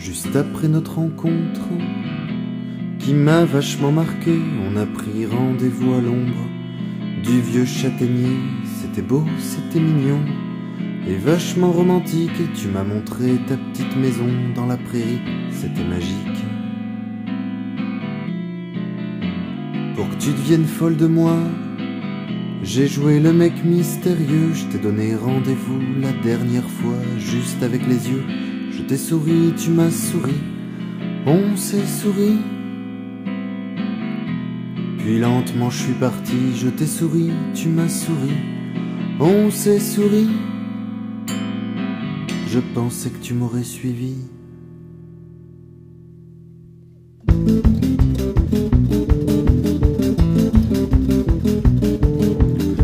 Juste après notre rencontre, qui m'a vachement marqué, on a pris rendez-vous à l'ombre du vieux châtaignier. C'était beau, c'était mignon et vachement romantique. Et tu m'as montré ta petite maison dans la prairie, c'était magique. Pour que tu deviennes folle de moi, j'ai joué le mec mystérieux. Je t'ai donné rendez-vous la dernière fois, juste avec les yeux. Je t'ai souri, tu m'as souri, on s'est souri. Puis lentement je suis parti, je t'ai souri, tu m'as souri, on s'est souri. Je pensais que tu m'aurais suivi.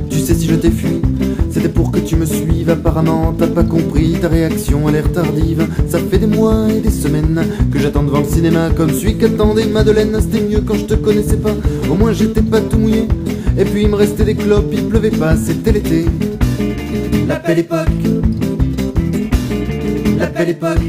Tu sais, si je t'ai fui, c'était pour que tu me suives. Apparemment t'as pas compris, ta réaction a l'air tardive. Ça fait des mois et des semaines que j'attends devant le cinéma, comme celui qu'attendait Madeleine. C'était mieux quand je te connaissais pas, au moins j'étais pas tout mouillé. Et puis il me restait des clopes, il pleuvait pas, c'était l'été. La belle époque, la belle époque.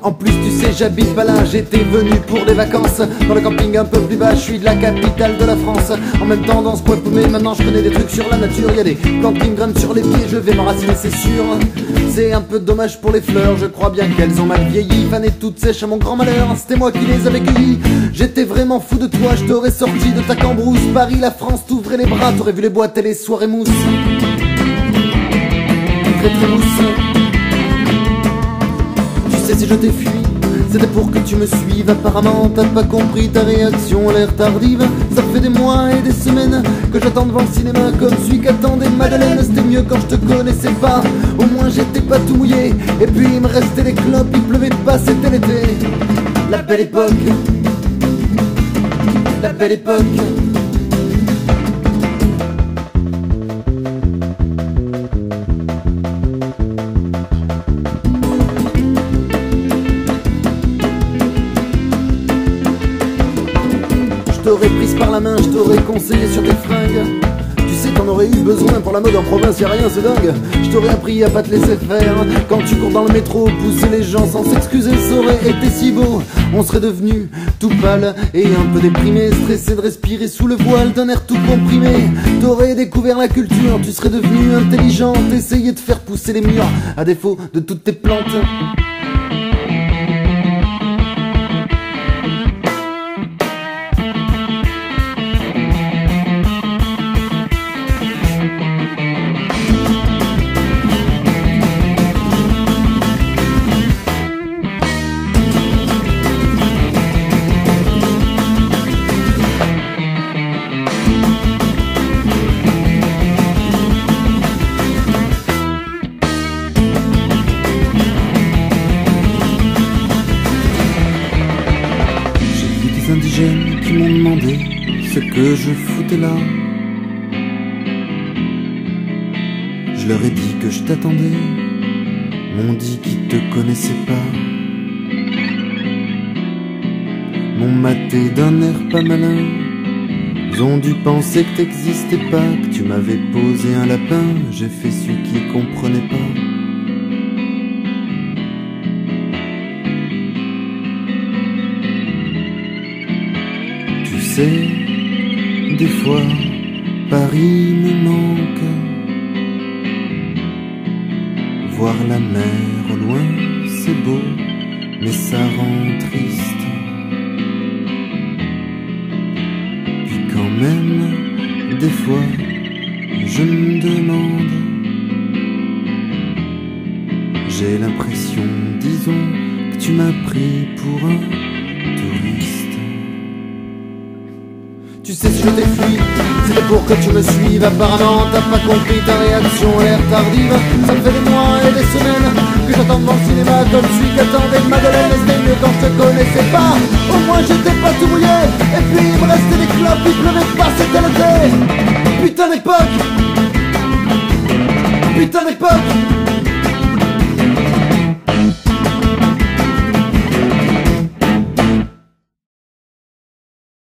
En plus tu sais, j'habite pas là, j'étais venu pour des vacances dans le camping un peu plus bas, je suis de la capitale de la France. En même temps dans ce bois paumé, maintenant je connais des trucs sur la nature. Y'a des plantes qui me grimpent sur les pieds, je vais m'enraciner c'est sûr. C'est un peu dommage pour les fleurs, je crois bien qu'elles ont mal vieilli, fanées toutes sèches à mon grand malheur. C'était moi qui les avais cueillies, j'étais vraiment fou de toi. Je t'aurais sorti de ta cambrousse, Paris, la France, t'ouvrais les bras. T'aurais vu les boîtes et les soirées mousse, très très mousse. Tu sais, si je t'ai fui, c'était pour que tu me suives. Apparemment t'as pas compris, ta réaction a l'air tardive. Ça fait des mois et des semaines que j'attends devant le cinéma, comme celui qu'attendait Madeleine. C'était mieux quand je te connaissais pas, au moins j'étais pas tout mouillé. Et puis il me restait des clopes, il pleuvait pas, c'était l'été. La belle époque, la belle époque. Je t'aurais prise par la main, je t'aurais conseillé sur tes fringues. Tu sais, t'en aurais eu besoin pour la mode en province, y'a rien, c'est dingue. Je t'aurais appris à pas te laisser faire. Quand tu cours dans le métro, pousser les gens sans s'excuser, ça aurait été si beau. On serait devenu tout pâle et un peu déprimé, stressé de respirer sous le voile d'un air tout comprimé. T'aurais découvert la culture, tu serais devenu intelligente, essayer de faire pousser les murs à défaut de toutes tes plantes. Indigènes qui m'ont demandé ce que je foutais là. Je leur ai dit que je t'attendais, m'ont dit qu'ils te connaissaient pas, m'ont maté d'un air pas malin. Ils ont dû penser que t'existais pas, que tu m'avais posé un lapin. J'ai fait celui qui comprenait pas. Tu sais, des fois, Paris me manque. Voir la mer au loin, c'est beau, mais ça rend triste. Puis quand même, des fois, je me demande. J'ai l'impression, disons, que tu m'as pris pour un touriste. Tu sais, si je t'ai fui, c'était pour que tu me suives. Apparemment t'as pas compris, ta réaction a l'air tardive. Ça fait des mois et des semaines que j'attends devant le cinéma, comme celui qu'attendait Madeleine. C'était mieux quand je te connaissais pas, au moins j'étais pas tout mouillé. Et puis il me restait des clopes, il pleuvait pas, c'était l'été. Putain d'époque, putain d'époque.